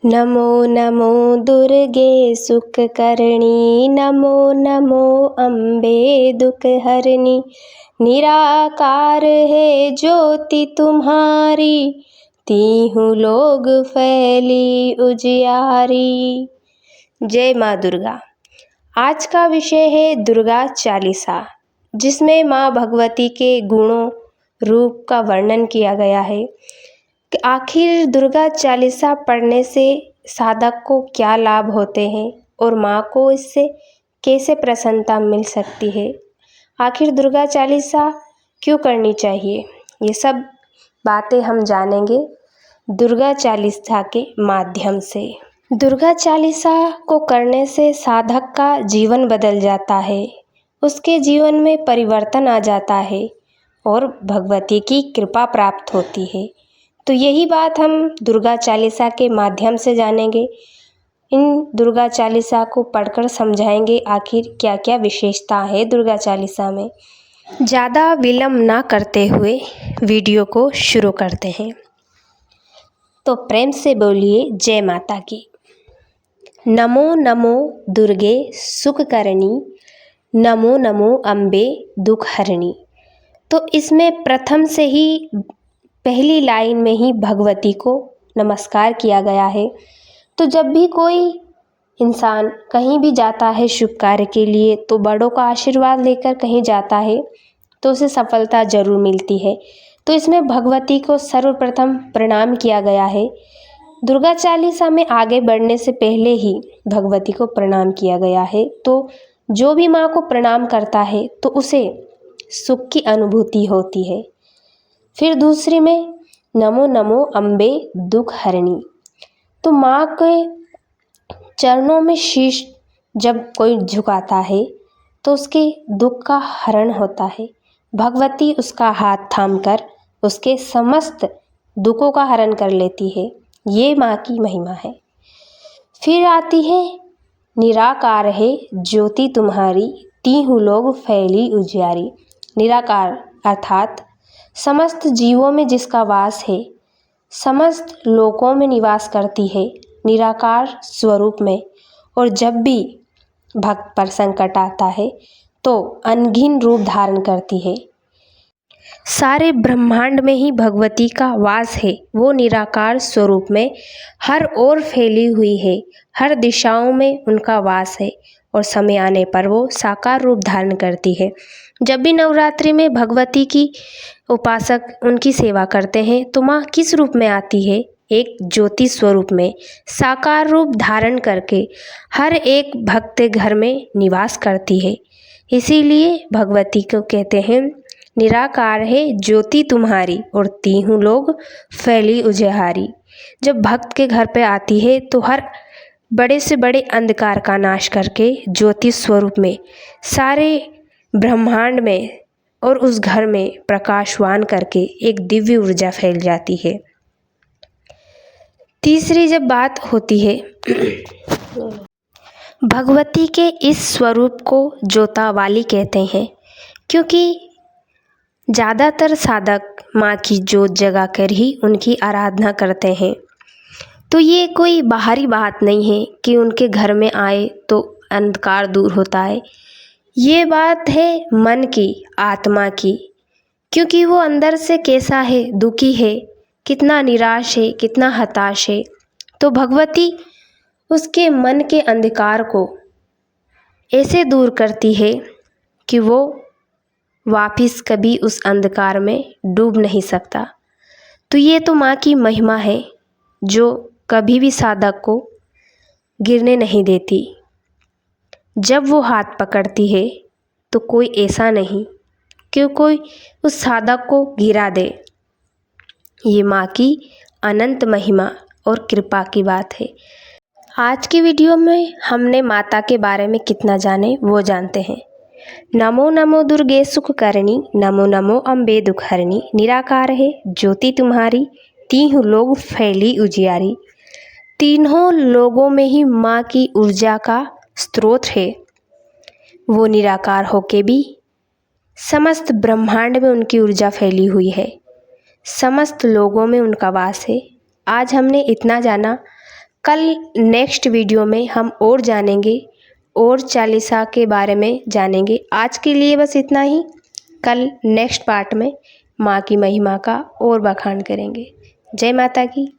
नमो नमो दुर्गे सुखकर्णी, नमो नमो अम्बे दुखहरणी। निराकार है ज्योति तुम्हारी, तीहूँ लोग फैली उजियारी। जय माँ दुर्गा। आज का विषय है दुर्गा चालीसा, जिसमें माँ भगवती के गुणों रूप का वर्णन किया गया है कि आखिर दुर्गा चालीसा पढ़ने से साधक को क्या लाभ होते हैं और माँ को इससे कैसे प्रसन्नता मिल सकती है। आखिर दुर्गा चालीसा क्यों करनी चाहिए, ये सब बातें हम जानेंगे दुर्गा चालीसा के माध्यम से। दुर्गा चालीसा को करने से साधक का जीवन बदल जाता है, उसके जीवन में परिवर्तन आ जाता है और भगवती की कृपा प्राप्त होती है। तो यही बात हम दुर्गा चालीसा के माध्यम से जानेंगे। इन दुर्गा चालीसा को पढ़कर समझाएंगे आखिर क्या क्या विशेषता है दुर्गा चालीसा में। ज़्यादा विलम्ब ना करते हुए वीडियो को शुरू करते हैं। तो प्रेम से बोलिए जय माता की। नमो नमो दुर्गे सुखकर्णी, नमो नमो अम्बे दुखहरणी। तो इसमें प्रथम से ही पहली लाइन में ही भगवती को नमस्कार किया गया है। तो जब भी कोई इंसान कहीं भी जाता है शुभ कार्य के लिए, तो बड़ों का आशीर्वाद लेकर कहीं जाता है तो उसे सफलता जरूर मिलती है। तो इसमें भगवती को सर्वप्रथम प्रणाम किया गया है। दुर्गा चालीसा में आगे बढ़ने से पहले ही भगवती को प्रणाम किया गया है। तो जो भी माँ को प्रणाम करता है तो उसे सुख की अनुभूति होती है। फिर दूसरी में नमो नमो अम्बे दुखहरणी। तो माँ के चरणों में शीश जब कोई झुकाता है तो उसके दुख का हरण होता है। भगवती उसका हाथ थामकर उसके समस्त दुखों का हरण कर लेती है। ये माँ की महिमा है। फिर आती है निराकार है ज्योति तुम्हारी, तीहूँ लोग फैली उजियारी। निराकार अर्थात समस्त जीवों में जिसका वास है, समस्त लोकों में निवास करती है निराकार स्वरूप में। और जब भी भक्त पर संकट आता है तो अनगिन रूप धारण करती है। सारे ब्रह्मांड में ही भगवती का वास है। वो निराकार स्वरूप में हर ओर फैली हुई है, हर दिशाओं में उनका वास है और समय आने पर वो साकार रूप धारण करती है। जब भी नवरात्रि में भगवती की उपासक उनकी सेवा करते हैं तो माँ किस रूप में आती है? एक ज्योति स्वरूप में साकार रूप धारण करके हर एक भक्त के घर में निवास करती है। इसीलिए भगवती को कहते हैं निराकार है ज्योति तुम्हारी और तीहूँ लोग फैली उजियारी। जब भक्त के घर पे आती है तो हर बड़े से बड़े अंधकार का नाश करके ज्योति स्वरूप में सारे ब्रह्मांड में और उस घर में प्रकाशवान करके एक दिव्य ऊर्जा फैल जाती है। तीसरी जब बात होती है भगवती के इस स्वरूप को ज्योता वाली कहते हैं, क्योंकि ज़्यादातर साधक माँ की ज्योत जगा कर ही उनकी आराधना करते हैं। तो ये कोई बाहरी बात नहीं है कि उनके घर में आए तो अंधकार दूर होता है। ये बात है मन की, आत्मा की, क्योंकि वो अंदर से कैसा है, दुखी है, कितना निराश है, कितना हताश है। तो भगवती उसके मन के अंधकार को ऐसे दूर करती है कि वो वापिस कभी उस अंधकार में डूब नहीं सकता। तो ये तो माँ की महिमा है जो कभी भी साधक को गिरने नहीं देती। जब वो हाथ पकड़ती है तो कोई ऐसा नहीं कि कोई उस साधक को गिरा दे। ये माँ की अनंत महिमा और कृपा की बात है। आज की वीडियो में हमने माता के बारे में कितना जाने वो जानते हैं। नमो नमो दुर्गे सुखकर्णी, नमो नमो अम्बे दुखहरणी। निराकार है ज्योति तुम्हारी, तीहूँ लोग फैली उजियारी। तीनों लोगों में ही माँ की ऊर्जा का स्रोत है। वो निराकार होके भी समस्त ब्रह्मांड में उनकी ऊर्जा फैली हुई है, समस्त लोगों में उनका वास है। आज हमने इतना जाना, कल नेक्स्ट वीडियो में हम और जानेंगे और चालीसा के बारे में जानेंगे। आज के लिए बस इतना ही। कल नेक्स्ट पार्ट में माँ की महिमा का और बखान करेंगे। जय माता की।